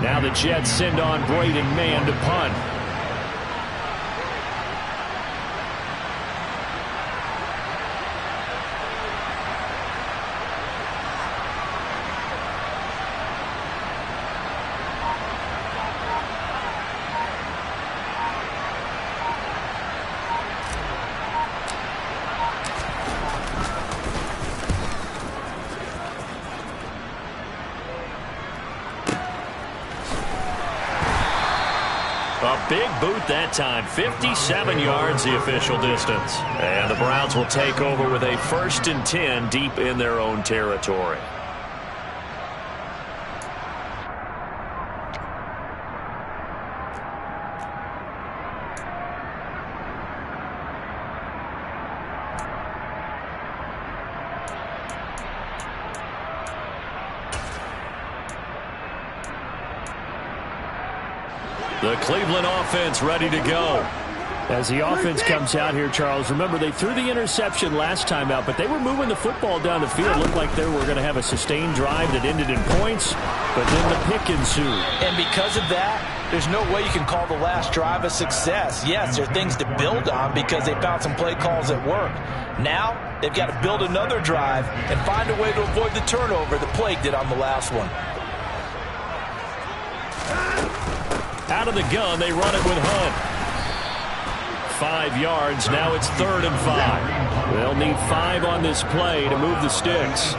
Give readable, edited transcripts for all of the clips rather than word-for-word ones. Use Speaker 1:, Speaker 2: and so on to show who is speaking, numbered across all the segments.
Speaker 1: Now the Jets send on Braden Mann to punt.
Speaker 2: A big boot that time. 57 yards the official distance. And the Browns will take over with a 1st and 10 deep in their own territory.
Speaker 1: The Cleveland offense ready to go. As the offense comes out here, Charles, remember they threw the interception last time out, but they were moving the football down the field. Looked like they were going to have a sustained drive that ended in points, but then the pick ensued.
Speaker 3: And because of that, there's no way you can call the last drive a success. Yes, there are things to build on because they found some play calls that work. Now, they've got to build another drive and find a way to avoid the turnover the plague did on the last one.
Speaker 1: Out of the gun, they run it with Hunt. 5 yards, now it's 3rd and 5. They'll need 5 on this play to move the sticks.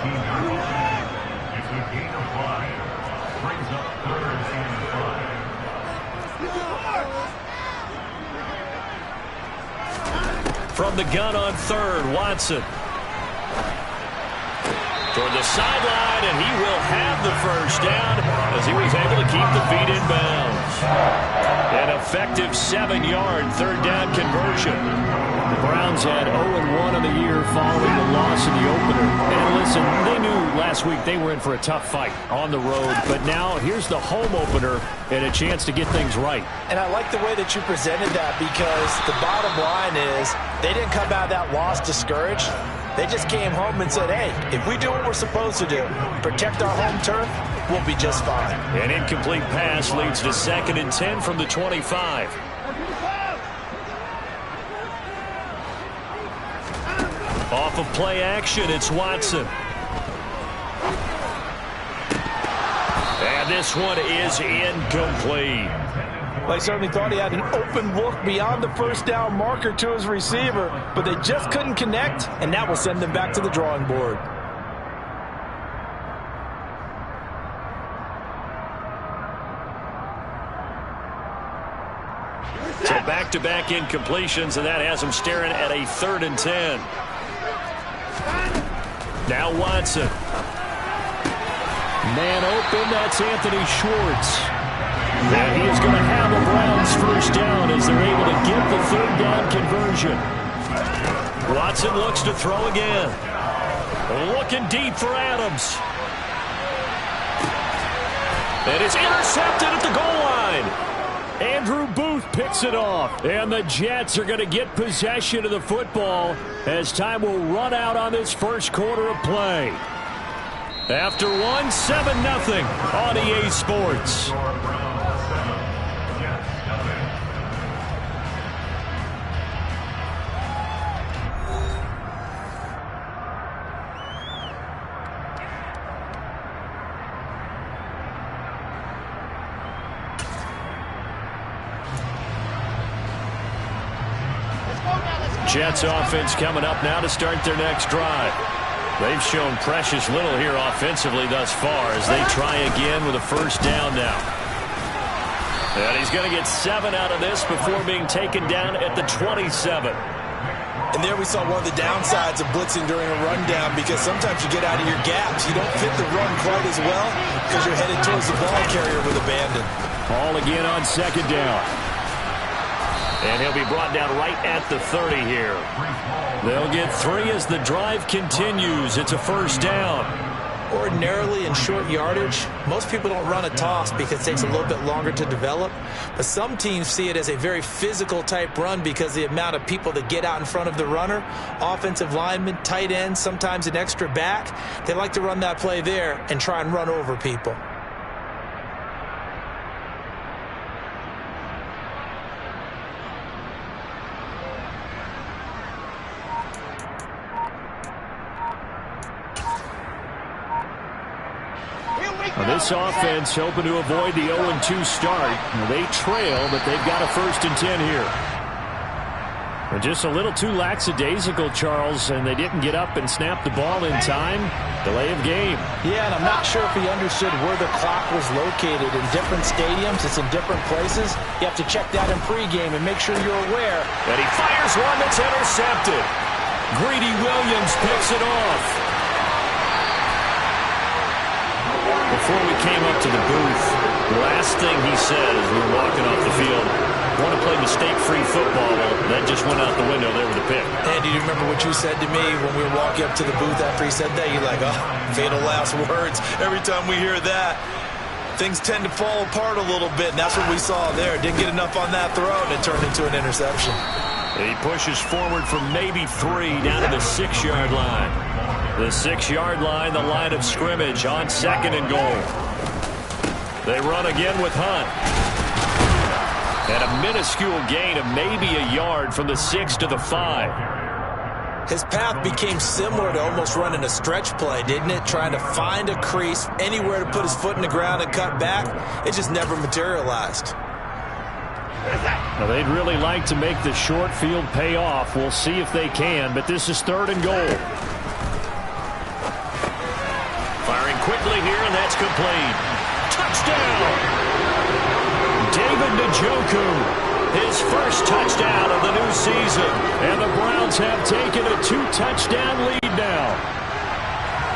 Speaker 1: From the gun on 3rd, Watson. Toward the sideline, and he will have the 1st down as he was able to keep the feet in bounds. An effective 7-yard 3rd down conversion. The Browns had 0-1 on the year following the loss in the opener. And listen, they knew last week they were in for a tough fight on the road, but now here's the home opener and a chance to get things right.
Speaker 3: And I like the way that you presented that because the bottom line is they didn't come out of that loss discouraged. They just came home and said, hey, if we do what we're supposed to do, protect our home turf, we'll be just fine.
Speaker 1: An incomplete pass leads to 2nd and 10 from the 25. Off of play action, it's Watson. And this one is incomplete.
Speaker 3: They certainly thought he had an open look beyond the 1st down marker to his receiver, but they just couldn't connect, and that will send them back to the drawing board.
Speaker 1: So back-to-back incompletions, and that has him staring at a 3rd and 10. Now Watson. Man open, that's Anthony Schwartz. And he is going to have a Browns 1st down as they're able to get the 3rd down conversion. Watson looks to throw again. Looking deep for Adams. And it's intercepted at the goal line. Andrew Booth picks it off. And the Jets are going to get possession of the football as time will run out on this 1st quarter of play. After 1, 7-0 on EA Sports. Jets offense coming up now to start their next drive. They've shown precious little here offensively thus far as they try again with a 1st down now. And he's going to get 7 out of this before being taken down at the 27.
Speaker 3: And there we saw one of the downsides of blitzing during a rundown because sometimes you get out of your gaps. You don't fit the run quite as well because you're headed towards the ball carrier with abandon.
Speaker 1: Ball again on 2nd down. And he'll be brought down right at the 30 here. They'll get 3 as the drive continues. It's a 1st down.
Speaker 3: Ordinarily in short yardage, most people don't run a toss because it takes a little bit longer to develop. But some teams see it as a very physical type run because the amount of people that get out in front of the runner, offensive linemen, tight ends, sometimes an extra back, they like to run that play there and try and run over people.
Speaker 1: Well, this offense hoping to avoid the 0-2 start. They trail, but they've got a 1st and 10 here. And just a little too lackadaisical, Charles, and they didn't get up and snap the ball in time. Delay of game.
Speaker 3: Yeah, and I'm not sure if he understood where the clock was located. In different stadiums, it's in different places. You have to check that in pregame and make sure you're aware.
Speaker 1: And he fires one that's intercepted. Greedy Williams picks it off. Before we came up to the booth, the last thing he said as we were walking off the field, want to play mistake-free football. Well, that just went out the window there with a pick.
Speaker 3: And do you remember what you said to me when we were walking up to the booth after he said that? You're like, oh, fatal last words. Every time we hear that, things tend to fall apart a little bit, and that's what we saw there. Didn't get enough on that throw, and it turned into an interception.
Speaker 1: He pushes forward for maybe 3 down to the 6-yard line. The 6-yard line, the line of scrimmage on 2nd and goal. They run again with Hunt. And a minuscule gain of maybe a yard from the 6 to the 5.
Speaker 3: His path became similar to almost running a stretch play, didn't it? Trying to find a crease, anywhere to put his foot in the ground and cut back. It just never materialized.
Speaker 1: Now, they'd really like to make the short field pay off. We'll see if they can, but this is 3rd and goal. Firing quickly here, and that's complete. Touchdown! David Njoku, his first touchdown of the new season. And the Browns have taken a 2-touchdown lead now.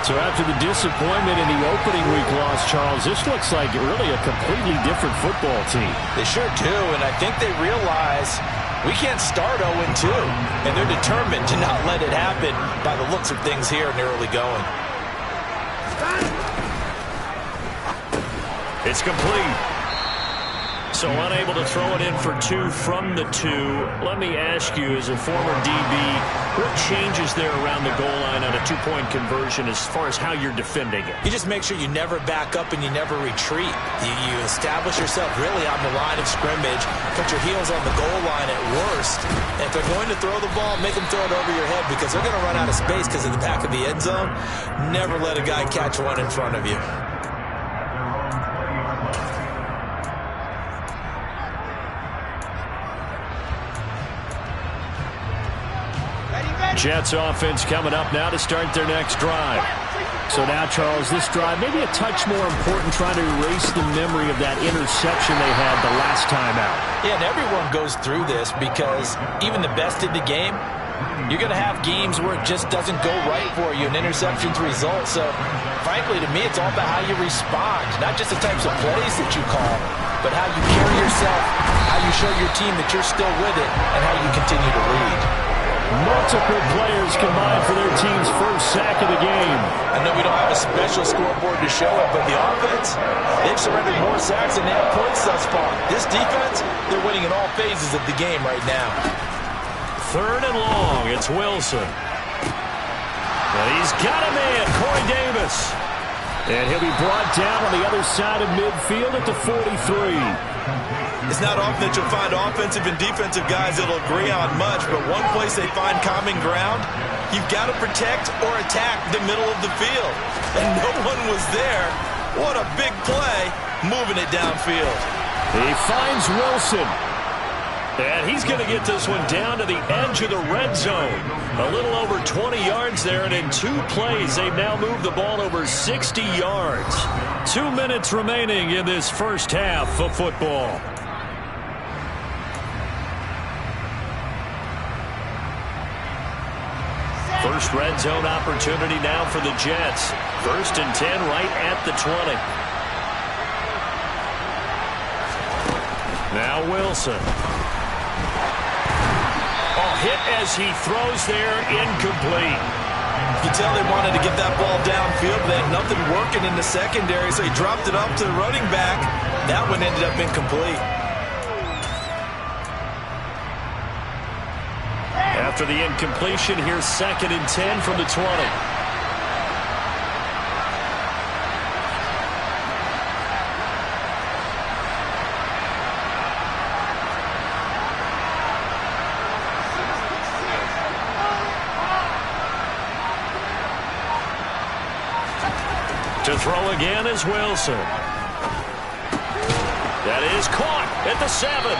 Speaker 1: So after the disappointment in the opening week loss, Charles, this looks like really a completely different football team.
Speaker 3: They sure do, and I think they realize we can't start 0-2. And they're determined to not let it happen by the looks of things here in the early going.
Speaker 1: It's complete. So unable to throw it in for 2 from the 2. Let me ask you, as a former DB, what changes there around the goal line on a 2-point conversion as far as how you're defending it?
Speaker 3: You just make sure you never back up and you never retreat. You establish yourself really on the line of scrimmage, put your heels on the goal line at worst. And if they're going to throw the ball, make them throw it over your head because they're going to run out of space because of the back of the end zone. Never let a guy catch one in front of you.
Speaker 1: Jets offense coming up now to start their next drive. So now, Charles, this drive maybe a touch more important, trying to erase the memory of that interception they had the last time out.
Speaker 3: Yeah, and everyone goes through this because even the best in the game, you're going to have games where it just doesn't go right for you, and interceptions result. So, frankly, to me, it's all about how you respond, not just the types of plays that you call, but how you carry yourself, how you show your team that you're still with it, and how you continue to lead.
Speaker 1: Multiple players combined for their team's first sack of the game.
Speaker 3: I know we don't have a special scoreboard to show it, but the offense, they've surrendered more sacks than they have points thus far. This defense, they're winning in all phases of the game right now.
Speaker 1: 3rd and long, it's Wilson. And he's got a man, Corey Davis. And he'll be brought down on the other side of midfield at the 43.
Speaker 3: It's not often that you'll find offensive and defensive guys that'll agree on much, but one place they find common ground, you've got to protect or attack the middle of the field. And no one was there. What a big play, moving it downfield.
Speaker 1: He finds Wilson. And he's going to get this one down to the edge of the red zone. A little over 20 yards there, and in 2 plays, they've now moved the ball over 60 yards. 2 minutes remaining in this first half of football. First red zone opportunity now for the Jets. 1st and 10 right at the 20. Now Wilson. Hit as he throws there, incomplete.
Speaker 3: You tell they wanted to get that ball downfield, but they had nothing working in the secondary, so he dropped it up to the running back. That one ended up incomplete.
Speaker 1: After the incompletion, here's 2nd and 10 from the 20.
Speaker 2: To throw again is Wilson. That is caught at the 7.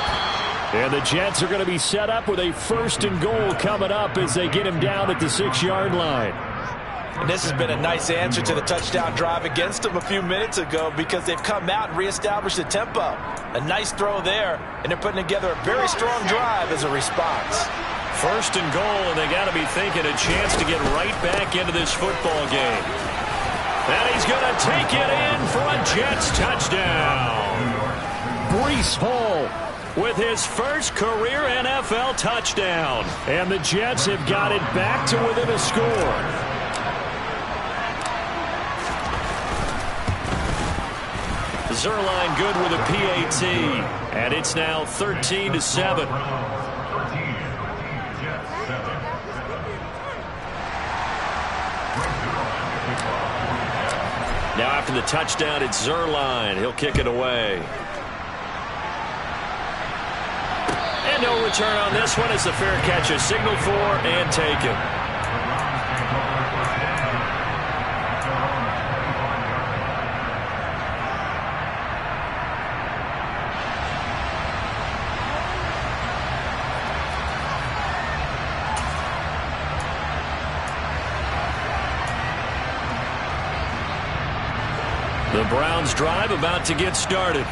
Speaker 1: And the Jets are going to be set up with a 1st and goal coming up as they get him down at the 6-yard line.
Speaker 3: And this has been a nice answer to the touchdown drive against them a few minutes ago because they've come out and reestablished the tempo. A nice throw there, and they're putting together a very strong drive as a response.
Speaker 2: 1st and goal, and they got to be thinking a chance to get right back into this football game. And he's going to take it in for a Jets touchdown. Breece Hall with his first career NFL touchdown.
Speaker 1: And the Jets have got it back to within a score.
Speaker 2: Zuerlein good with a PAT. And it's now 13-7. Now after the touchdown, it's Zuerlein. He'll kick it away. And no return on this one as the fair catch is signaled for and taken. The Browns drive about to get started.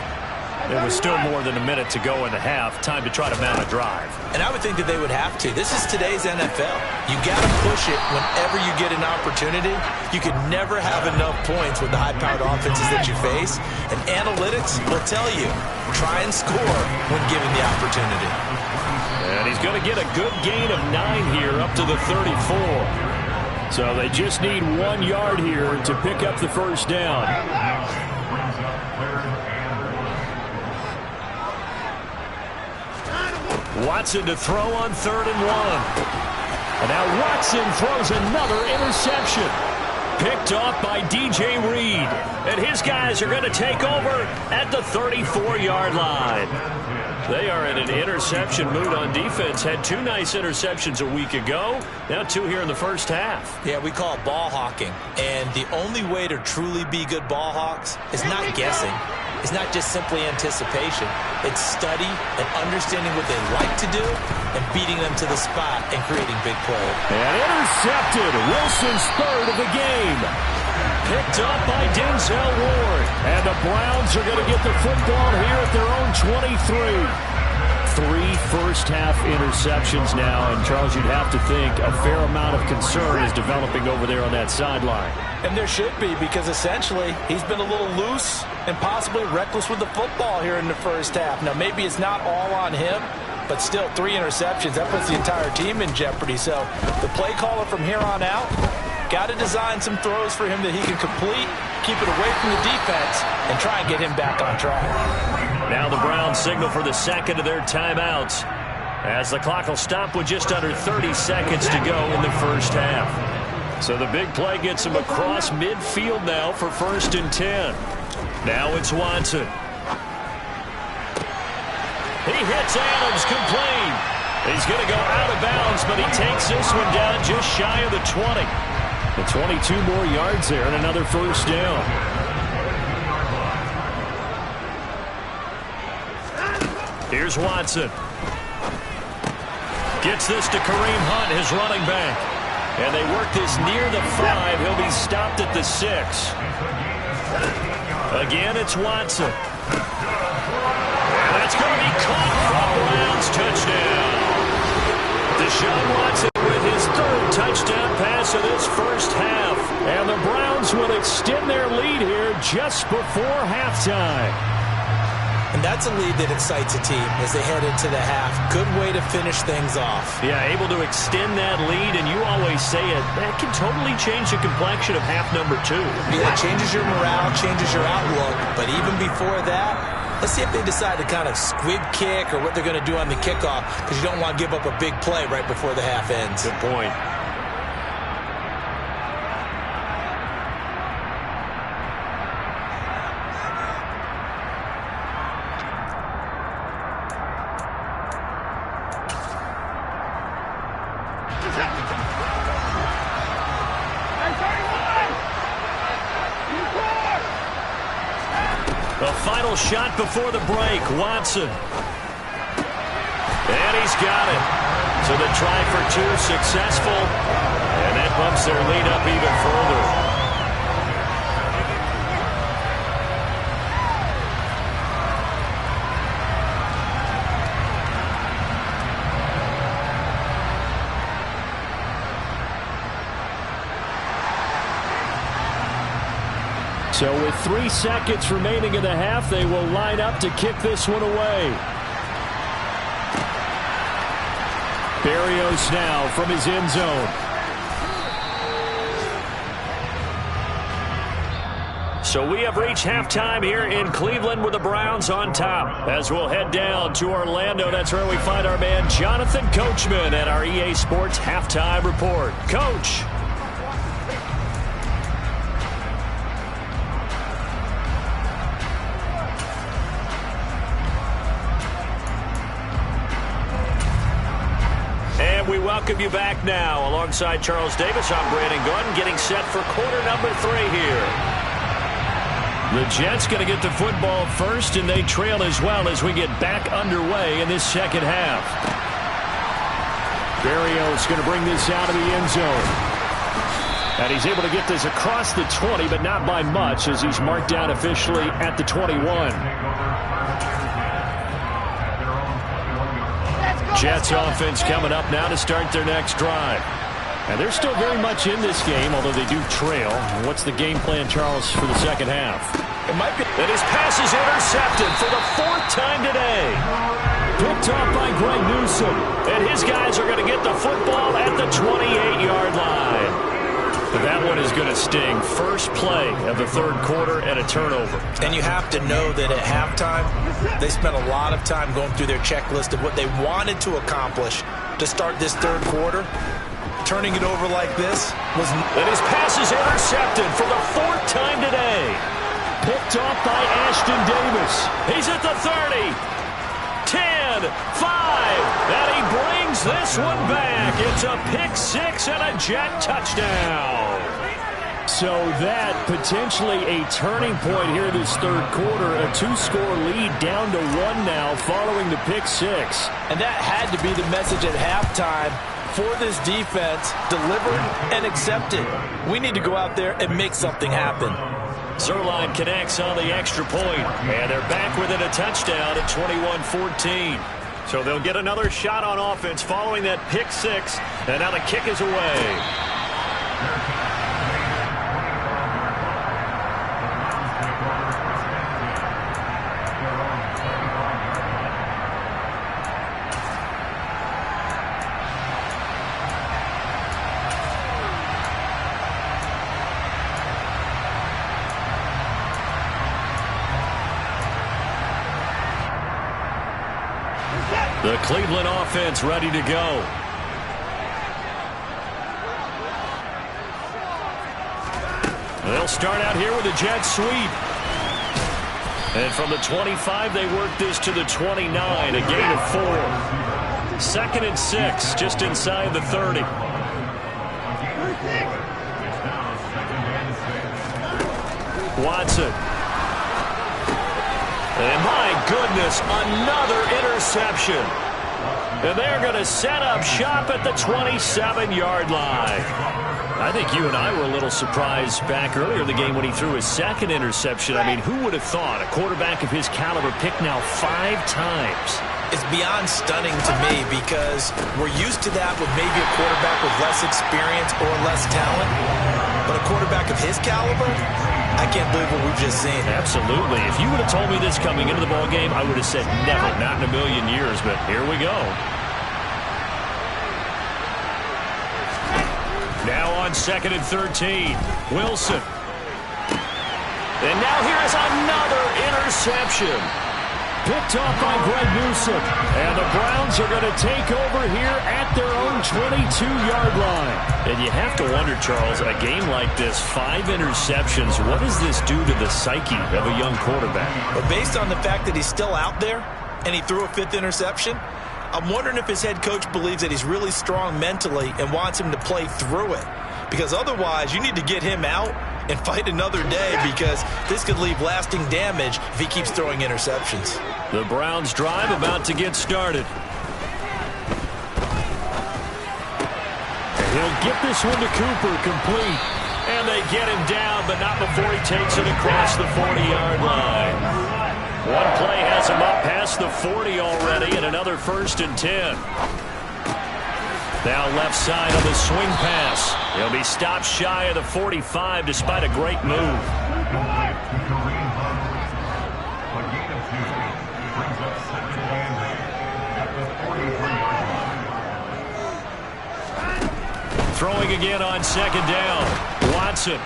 Speaker 2: There was still more than a minute to go in the half. Time to try to mount a drive.
Speaker 3: And I would think that they would have to. This is today's NFL. You got to push it whenever you get an opportunity. You could never have enough points with the high-powered offenses that you face. And analytics will tell you, try and score when given the opportunity.
Speaker 2: And he's going to get a good gain of 9 here up to the 34.
Speaker 1: So they just need 1 yard here to pick up the first down.
Speaker 2: Watson to throw on 3rd and 1.
Speaker 1: And now Watson throws another interception.
Speaker 2: Picked off by DJ Reed. And his guys are going to take over at the 34-yard line. They are in an interception mood on defense. Had 2 nice interceptions a week ago. Now 2 here in the first half.
Speaker 3: Yeah, we call it ball hawking. And the only way to truly be good ball hawks is not guessing. It's not just simply anticipation. It's study and understanding what they like to do and beating them to the spot and creating big plays.
Speaker 1: And intercepted. Wilson's 3rd of the game.
Speaker 2: Picked up by Denzel Ward.
Speaker 1: And the Browns are going to get the football here at their own 23. 3 first-half interceptions now. And, Charles, you'd have to think a fair amount of concern is developing over there on that sideline.
Speaker 3: And there should be, because essentially he's been a little loose and possibly reckless with the football here in the first half. Now, maybe it's not all on him, but still 3 interceptions. That puts the entire team in jeopardy. So the play caller from here on out got to design some throws for him that he can complete, keep it away from the defense, and try and get him back on track.
Speaker 2: Now the Browns signal for the second of their timeouts as the clock will stop with just under 30 seconds to go in the first half. So the big play gets him across midfield now for 1st and 10. Now it's Watson. He hits Adams complete. He's going to go out of bounds, but he takes this one down just shy of the 20.
Speaker 1: The 22 more yards there and another first down.
Speaker 2: Here's Watson. Gets this to Kareem Hunt, his running back. And they work this near the 5. He'll be stopped at the 6. Again, it's Watson. And that's going to be caught for a Browns touchdown. Deshaun Watson with his 3rd touchdown pass of this first half.
Speaker 1: And the Browns will extend their lead here just before halftime.
Speaker 3: And that's a lead that excites a team as they head into the half. Good way to finish things off.
Speaker 2: Yeah, able to extend that lead, and you always say it, that can totally change the complexion of half number 2.
Speaker 3: Yeah, it changes your morale, changes your outlook. But even before that, let's see if they decide to kind of squib kick or what they're going to do on the kickoff, because you don't want to give up a big play right before the half ends.
Speaker 2: Good point.
Speaker 1: A final shot before the break. Watson. And he's got it. So the try for two successful. And that bumps their lead up even further. So with 3 seconds remaining in the half, they will line up to kick this one away. Berrios now from his end zone. So we have reached halftime here in Cleveland with the Browns on top. As we'll head down to Orlando, that's where we find our man Jonathan Coachman at our EA Sports Halftime Report. Coach. We welcome you back now. Alongside Charles Davis, I'm Brandon Gunn, getting set for quarter number 3 here. The Jets going to get the football first, and they trail as well as we get back underway in this second half. Berrios going to bring this out of the end zone. And he's able to get this across the 20, but not by much, as he's marked down officially at the 21. Jets offense coming up now to start their next drive. And they're still very much in this game, although they do trail. What's the game plan, Charles, for the second half?
Speaker 2: It might be. And his pass is intercepted for the 4th time today.
Speaker 1: Picked off by Greg Newsome.
Speaker 2: And his guys are going to get the football at the 28-yard line. That one is going to sting. First play of the 3rd quarter and a turnover.
Speaker 3: And you have to know that at halftime, they spent a lot of time going through their checklist of what they wanted to accomplish to start this 3rd quarter. Turning it over like this was...
Speaker 2: And his pass is intercepted for the 4th time today.
Speaker 1: Picked off by Ashton Davis.
Speaker 2: He's at the 30. 10, 5, and he brings this one back. It's a pick 6 and a Jet touchdown.
Speaker 1: So that potentially a turning point here this 3rd quarter. A 2-score lead down to 1 now following the pick 6.
Speaker 3: And that had to be the message at halftime for this defense. Delivered and accepted. We need to go out there and make something happen.
Speaker 2: Zuerlein connects on the extra point, and they're back within a touchdown at 21-14. So they'll get another shot on offense following that pick 6, and now the kick is away. The Cleveland offense ready to go. They'll start out here with a jet sweep. And from the 25, they work this to the 29, a gain of 4. 2nd and 6, just inside the 30. Watson. And my goodness, another interception. And they're going to set up shop at the 27-yard line. I think you and I were a little surprised back earlier in the game when he threw his 2nd interception. I mean, who would have thought a quarterback of his caliber picked now 5 times?
Speaker 3: It's beyond stunning to me because we're used to that with maybe a quarterback with less experience or less talent. But a quarterback of his caliber, I can't believe what we've just seen.
Speaker 2: Absolutely. If you would have told me this coming into the ballgame, I would have said never, not in a million years. But here we go. Now on 2nd and 13, Wilson. And now here is another interception.
Speaker 1: Picked off by Greg Newsome.
Speaker 2: And the Browns are going to take over here at their own 22-yard line. And you have to wonder, Charles, a game like this, 5 interceptions, what does this do to the psyche of a young quarterback?
Speaker 3: But based on the fact that he's still out there and he threw a 5th interception, I'm wondering if his head coach believes that he's really strong mentally and wants him to play through it. Because otherwise, you need to get him out and fight another day, because this could leave lasting damage if he keeps throwing interceptions.
Speaker 1: The Browns drive about to get started.
Speaker 2: He'll get this one to Cooper, complete.
Speaker 1: And they get him down, but not before he takes it across the 40-yard line. One play has him up past the 40 already, and another 1st and 10. Now left side on the swing pass. He'll be stopped shy of the 45 despite a great move. Throwing again on 2nd down. Watson.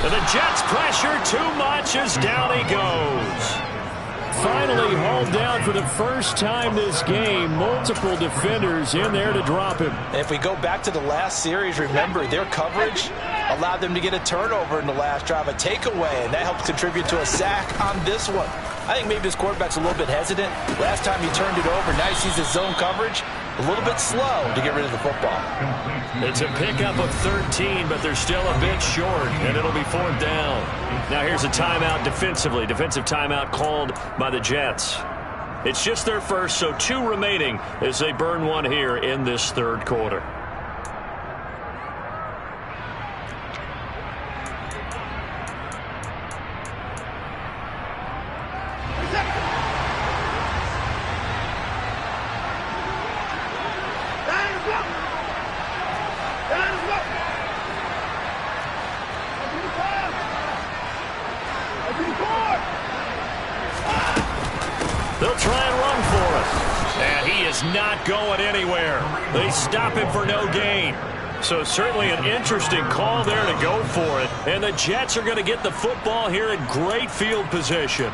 Speaker 1: And the Jets pressure too much as down he goes.
Speaker 2: Finally hauled down for the first time this game. Multiple defenders in there to drop him.
Speaker 3: And if we go back to the last series, remember, their coverage allowed them to get a turnover in the last drive, a takeaway, and that helped contribute to a sack on this one. I think maybe this quarterback's a little bit hesitant. Last time he turned it over, now he sees his zone coverage a little bit slow to get rid of the football.
Speaker 1: It's a pickup of 13, but they're still a bit short, and it'll be 4th down. Now here's a timeout defensively. Defensive timeout called by the Jets. It's just their first, so 2 remaining as they burn one here in this 3rd quarter. They'll try and run for it. And he is not going anywhere. They stop him for no gain. So certainly an interesting call there to go for it. And the Jets are going to get the football here in great field position.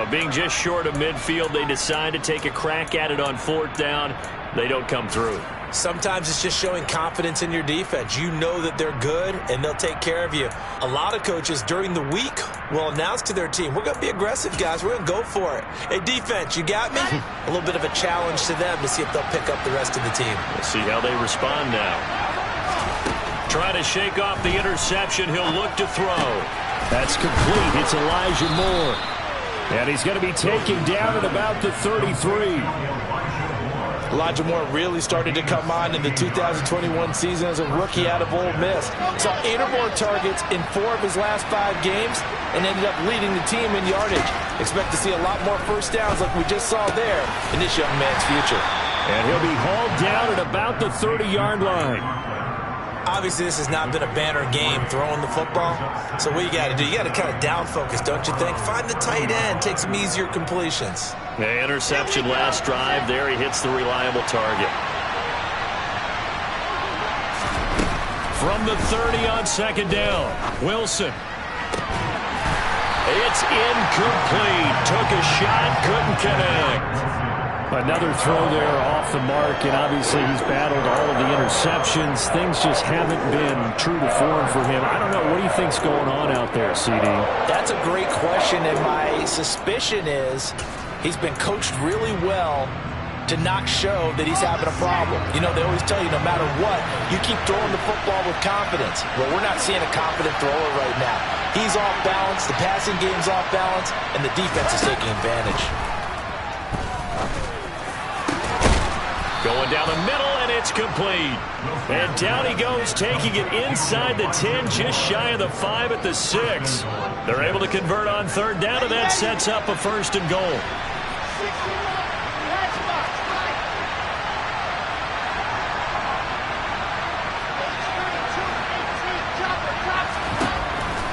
Speaker 1: Being just short of midfield, they decide to take a crack at it on 4th down. They don't come through.
Speaker 3: Sometimes it's just showing confidence in your defense. You know that they're good, and they'll take care of you. A lot of coaches during the week will announce to their team, we're going to be aggressive, guys. We're going to go for it. Hey, defense, you got me? A little bit of a challenge to them to see if they'll pick up the rest of the team.
Speaker 1: We'll see how they respond now. Trying to shake off the interception. He'll look to throw.
Speaker 2: That's complete. It's Elijah Moore. And he's going to be taken down at about the 33.
Speaker 3: Elijah Moore really started to come on in the 2021 season as a rookie out of Ole Miss. Saw 8 or more targets in 4 of his last 5 games and ended up leading the team in yardage. Expect to see a lot more first downs like we just saw there in this young man's future.
Speaker 2: And he'll be hauled down at about the 30-yard line.
Speaker 3: Obviously, this has not been a banner game throwing the football. So what you got to do, you got to kind of down focus, don't you think? Find the tight end, take some easier completions.
Speaker 1: The interception last drive. There he hits the reliable target. From the 30 on 2nd down, Wilson. It's incomplete. Took a shot, couldn't connect.
Speaker 2: Another throw there off the mark, and obviously he's battled all of the interceptions. Things just haven't been true to form for him. I don't know. What do you think's going on out there, CD?
Speaker 3: That's a great question, and my suspicion is he's been coached really well to not show that he's having a problem. You know, they always tell you no matter what, you keep throwing the football with confidence. Well, we're not seeing a confident thrower right now. He's off balance, the passing game's off balance, and the defense is taking advantage.
Speaker 1: Going down the middle, and it's complete. And down he goes, taking it inside the 10, just shy of the 5 at the 6. They're able to convert on 3rd down, and that sets up a 1st and goal.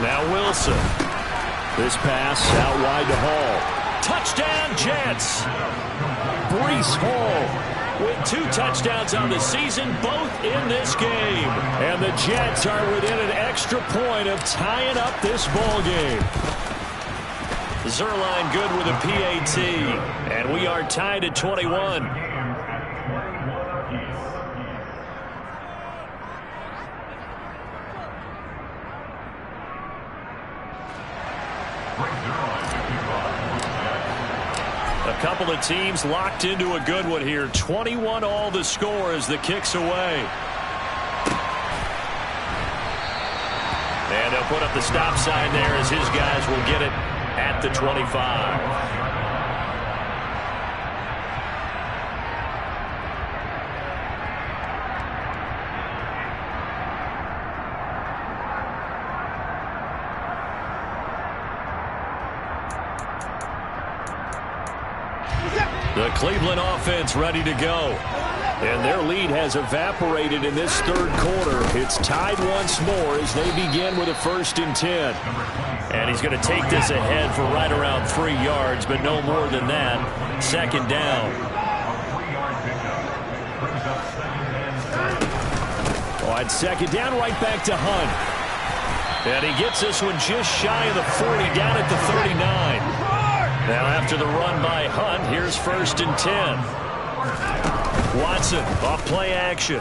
Speaker 1: Now Wilson. This pass out wide to Hall. Touchdown, Jets. Breece Hall with 2 touchdowns on the season, both in this game. And the Jets are within an extra point of tying up this ball game. Zuerlein good with a PAT. And we are tied at 21. A couple of teams locked into a good one here. 21 all the score as the kick's away. And a put up the stop sign there as his guys will get it at the 25. The Cleveland offense ready to go. And their lead has evaporated in this third quarter. It's tied once more as they begin with a 1st and 10. And he's going to take this ahead for right around 3 yards, but no more than that. 2nd down. On 2nd down, right back to Hunt. And he gets this one just shy of the 40, down at the 39. Now after the run by Hunt, here's 1st and 10. Watson off play action.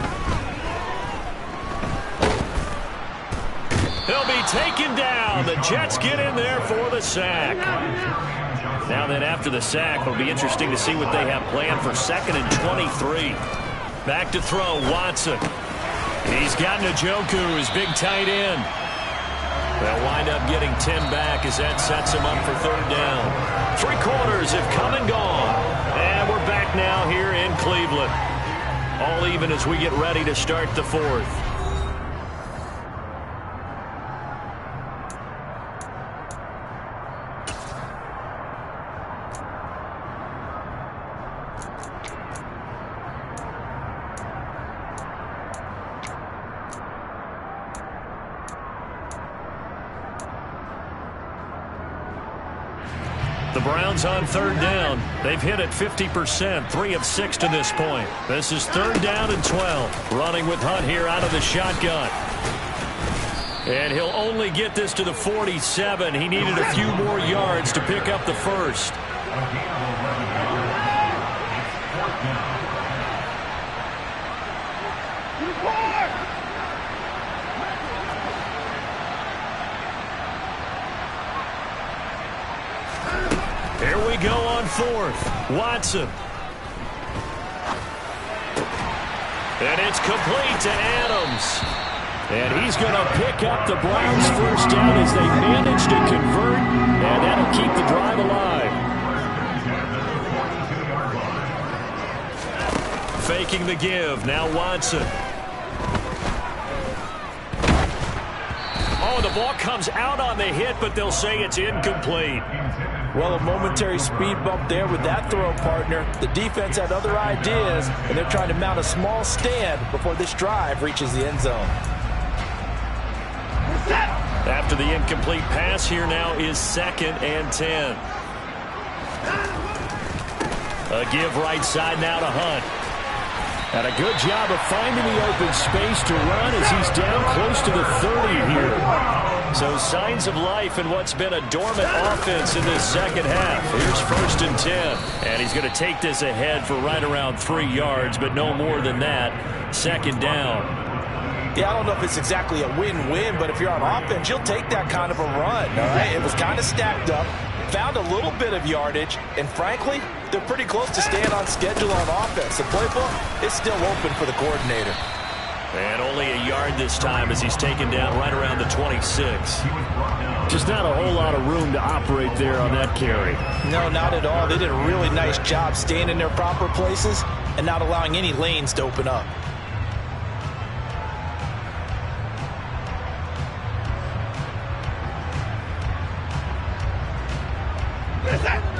Speaker 1: He'll be taken down. The Jets get in there for the sack. Now then after the sack, it'll be interesting to see what they have planned for 2nd and 23. Back to throw, Watson. He's got Njoku, his big tight end. They'll wind up getting 10 back as that sets him up for 3rd down. 3 quarters have come and gone. And we're back now here in Cleveland. All even as we get ready to start the 4th. The Browns on 3rd down. They've hit it 50%, 3 of 6 to this point. This is 3rd down and 12. Running with Hunt here out of the shotgun. And he'll only get this to the 47. He needed a few more yards to pick up the 1st. Here we go on 4th. Watson. And it's complete to Adams. And he's going to pick up the Browns' 1st down as they manage to convert. And that'll keep the drive alive. Faking the give. Now Watson. Oh, the ball comes out on the hit, but they'll say it's incomplete.
Speaker 3: Well, a momentary speed bump there with that throw, partner. The defense had other ideas, and they're trying to mount a small stand before this drive reaches the end zone.
Speaker 1: After the incomplete pass, here now is 2nd and 10. A give right side now to Hunt. And a good job of finding the open space to run as he's down close to the 30 here. So signs of life in what's been a dormant offense in this 2nd half. Here's 1st and 10. And he's going to take this ahead for right around 3 yards, but no more than that. 2nd down.
Speaker 3: Yeah, I don't know if it's exactly a win-win, but if you're on offense, you'll take that kind of a run. All right? It was kind of stacked up, found a little bit of yardage, and frankly, they're pretty close to staying on schedule on offense. The playbook is still open for the coordinator.
Speaker 1: And only a yard this time as he's taken down right around the 26. Just not a whole lot of room to operate there on that carry.
Speaker 3: No, not at all. They did a really nice job staying in their proper places and not allowing any lanes to open up.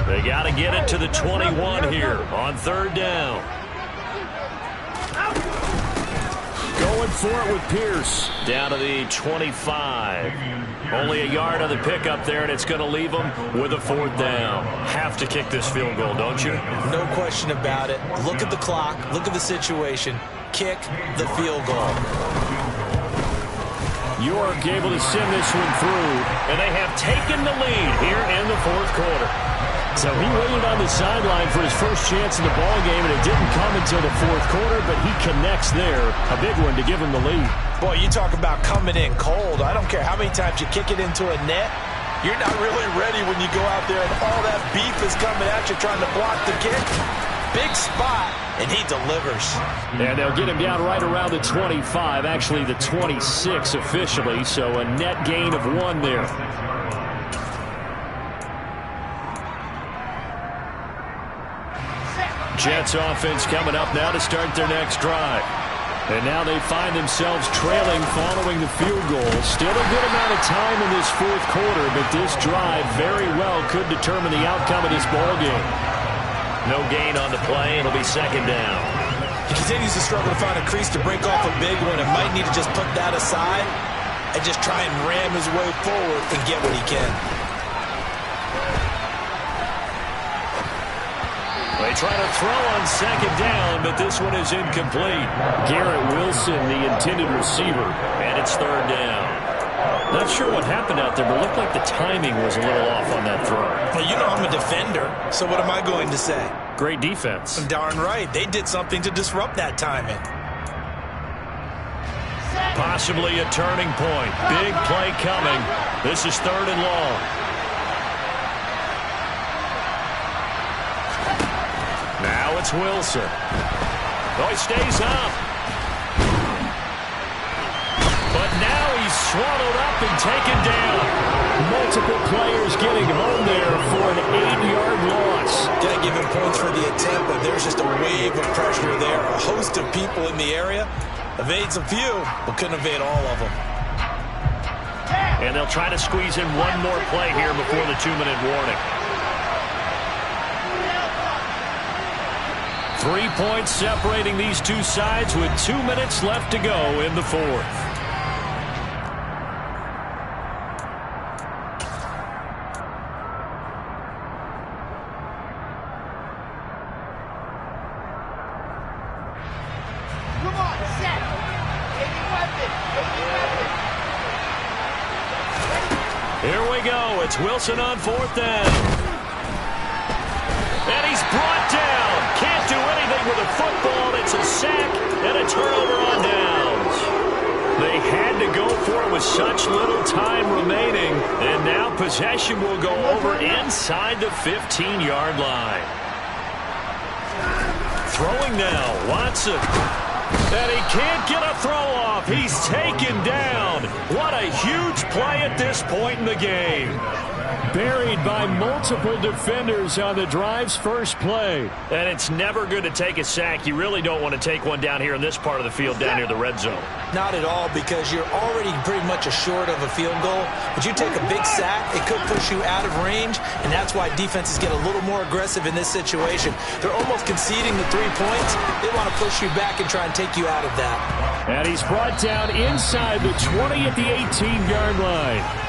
Speaker 1: They got to get it to the 21 here on 3rd down. Going for it with Pierce. Down to the 25. Only a yard on the pickup there, and it's going to leave them with a 4th down. Have to kick this field goal, don't you?
Speaker 3: No question about it. Look at the clock. Look at the situation. Kick the field goal.
Speaker 1: York able to send this one through, and they have taken the lead here in the 4th quarter. So he waited on the sideline for his first chance in the ballgame, and it didn't come until the 4th quarter, but he connects there. A big one to give him the lead.
Speaker 3: Boy, you talk about coming in cold. I don't care how many times you kick it into a net. You're not really ready when you go out there and all that beef is coming at you trying to block the kick. big spot, and he delivers.
Speaker 1: And they'll get him down right around the 25, actually the 26 officially, so a net gain of 1 there. Jets offense coming up now to start their next drive. And now they find themselves trailing following the field goal. Still a good amount of time in this fourth quarter, but this drive very well could determine the outcome of this ball game. No gain on the play. It'll be second down.
Speaker 3: He continues to struggle to find a crease to break off a big one and might need to just put that aside and just try and ram his way forward and get what he can.
Speaker 1: They try to throw on second down, but this one is incomplete. Garrett Wilson, the intended receiver, and it's third down. Not sure what happened out there, but it looked like the timing was a little off on that throw.
Speaker 3: Well, you know I'm a defender, so what am I going to say?
Speaker 1: Great defense.
Speaker 3: I'm darn right. They did something to disrupt that timing.
Speaker 1: Possibly a turning point. Big play coming. This is third and long. Now it's Wilson. Oh, he stays up. But now he's swallowed up and taken down. Multiple players getting home there for an 8-yard loss.
Speaker 3: Got to give him points for the attempt, but there's just a wave of pressure there. A host of people in the area. Evades a few, but couldn't evade all of them.
Speaker 1: And they'll try to squeeze in one more play here before the 2-minute warning. 3 points separating these two sides with 2 minutes left to go in the fourth.
Speaker 2: Come on, set. Take your weapon. Take your weapon.
Speaker 1: Here we go. It's Wilson on fourth down. And he's brought down. Can't do anything with a football. It's a sack and a turnover on downs. They had to go for it with such little time remaining. And now possession will go over inside the 15-yard line. Throwing now, Watson. And he can't get a throw off. He's taken down. What a huge play at this point in the game. Buried by multiple defenders on the drive's first play. And it's never good to take a sack. You really don't want to take one down here in this part of the field, down near the red zone.
Speaker 3: Not at all, because you're already pretty much assured of a field goal. But you take a big sack, it could push you out of range, and that's why defenses get a little more aggressive in this situation. They're almost conceding the 3 points. They want to push you back and try and take you out of that.
Speaker 1: And he's brought down inside the 20 at the 18-yard line.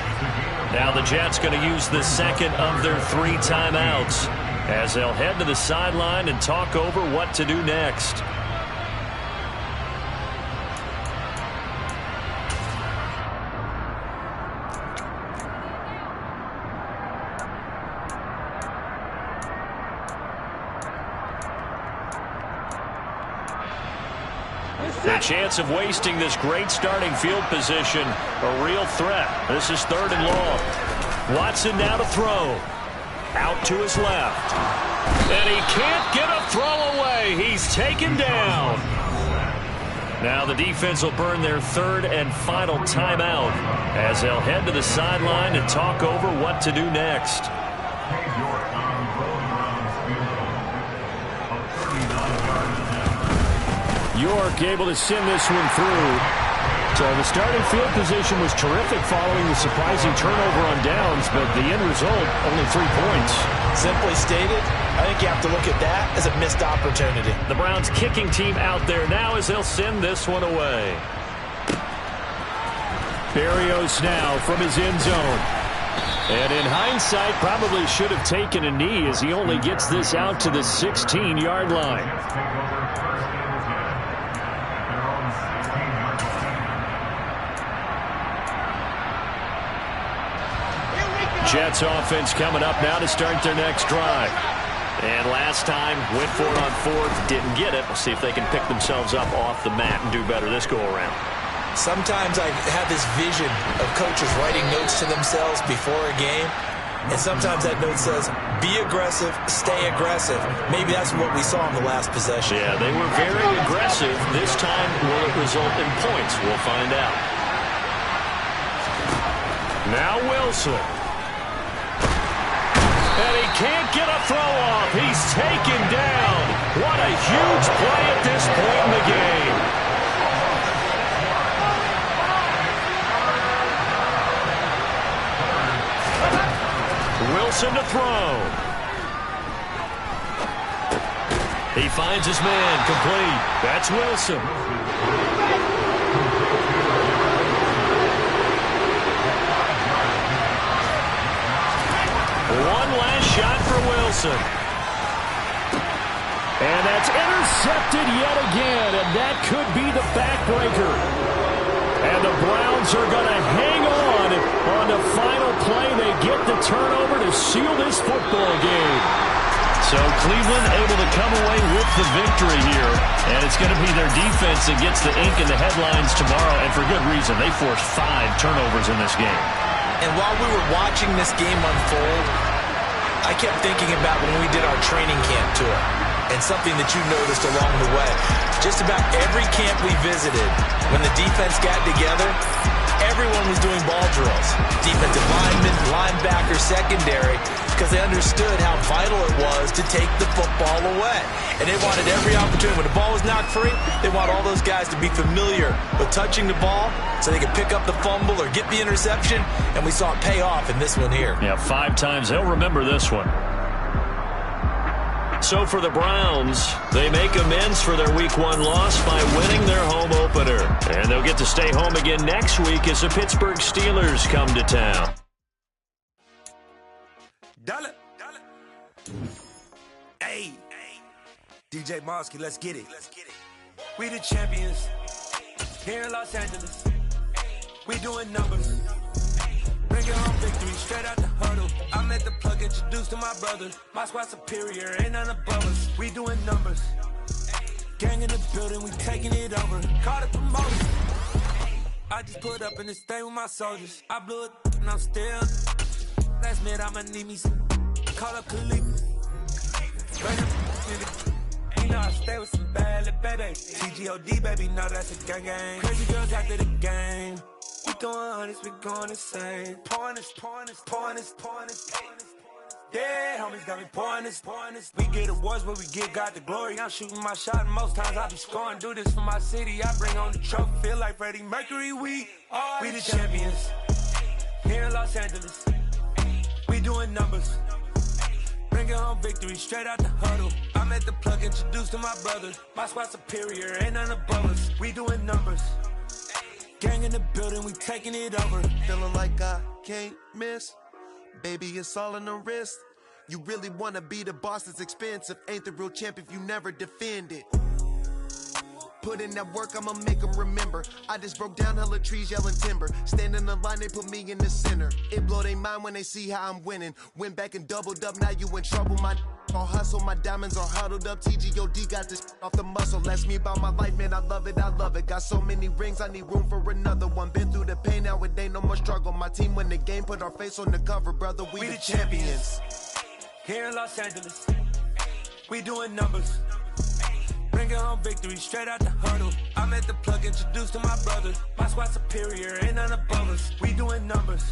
Speaker 1: Now the Jets going to use the second of their 3 timeouts as they'll head to the sideline and talk over what to do next. The chance of wasting this great starting field position, a real threat. This is third and long. Watson now to throw. Out to his left. And he can't get a throw away. He's taken down. Now the defense will burn their third and final timeout as they'll head to the sideline and talk over what to do next. York able to send this one through. So the starting field position was terrific following the surprising turnover on downs, but the end result, only 3 points.
Speaker 3: Simply stated, I think you have to look at that as a missed opportunity.
Speaker 1: The Browns kicking team out there now as they'll send this one away. Berrios now from his end zone. And in hindsight, probably should have taken a knee as he only gets this out to the 16-yard line. Jets offense coming up now to start their next drive. And last time, went for it on fourth, didn't get it. We'll see if they can pick themselves up off the mat and do better this go-around.
Speaker 3: Sometimes I have this vision of coaches writing notes to themselves before a game. And sometimes that note says, be aggressive, stay aggressive. Maybe that's what we saw in the last possession.
Speaker 1: Yeah, they were very aggressive. This time, will it result in points? We'll find out.
Speaker 2: Now Wilson. And he can't get a throw off. He's taken down. What a huge play at this point in the game. Wilson to throw.
Speaker 1: He finds his man, complete.
Speaker 2: That's Wilson.
Speaker 1: One last shot for Wilson.
Speaker 2: And that's intercepted yet again, and that could be the backbreaker. And the Browns are going to hang on the final play. They get the turnover to seal this football game.
Speaker 1: So Cleveland able to come away with the victory here, and it's going to be their defense that gets the ink in the headlines tomorrow, and for good reason. They forced 5 turnovers in this game.
Speaker 3: And while we were watching this game unfold, I kept thinking about when we did our training camp tour and something that you noticed along the way. Just about every camp we visited, when the defense got together, everyone was doing ball drills. Defensive linemen, linebackers, secondary, because they understood how vital it was to take the football away. And they wanted every opportunity. When the ball was knocked free, they want all those guys to be familiar with touching the ball so they could pick up the fumble or get the interception. And we saw it pay off in this one here.
Speaker 1: Yeah, 5 times. They'll remember this one. So for the Browns, they make amends for their Week 1 loss by winning their home opener. And they'll get to stay home again next week as the Pittsburgh Steelers come to town.
Speaker 4: Dollar. Hey, DJ Mosky, let's get it. We the champions here in Los Angeles. We doing numbers. Bring it home victory, straight out the huddle. I'm at the plug, introduced to my brother. My squad superior, ain't none above us. We doing numbers. Gang in the building, we taking it over. Call it promotion. I just put up in this thing with my soldiers. I blew it and I'm still. Last minute, I'ma need me some. Call up Khalif. You know I stay with some bad little baby. TGOD, baby, no, that's a gang gang. Crazy girls after the game. We going honest, we going insane. Pouring this. Yeah, homies got me pouring this. We get awards, but we give God the glory. I'm shooting my shot, and most times I be scoring. Do this for my city, I bring on the trophy. Feel like Freddie Mercury, we the champions. Here in Los Angeles, we doing numbers. Bring it home victory, straight out the huddle. I'm at the plug, introduced to my brother. My squad superior, ain't none above us. We doing numbers. Gang in the building, we taking it over.
Speaker 5: Feeling like I can't miss. Baby, it's all in the wrist. You really wanna be the boss, it's expensive. Ain't the real champ if you never defend it. Put in that work, I'ma make them remember. I just broke down hella trees, yelling timber. Stand in the line, they put me in the center. It blow they mind when they see how I'm winning. Went back and doubled up, now you in trouble. My all hustle, my diamonds are huddled up. TGOD got this off the muscle. That's me about my life, man, I love it. Got so many rings, I need room for another one. Been through the pain, now it ain't no more struggle. My team win the game, put our face on the cover, brother. We the champions.
Speaker 4: Here in Los Angeles, we doing numbers. Bring it home victory, straight out the huddle. I'm at the plug, introduced to my brother. My squad superior, ain't none above us. We doing numbers.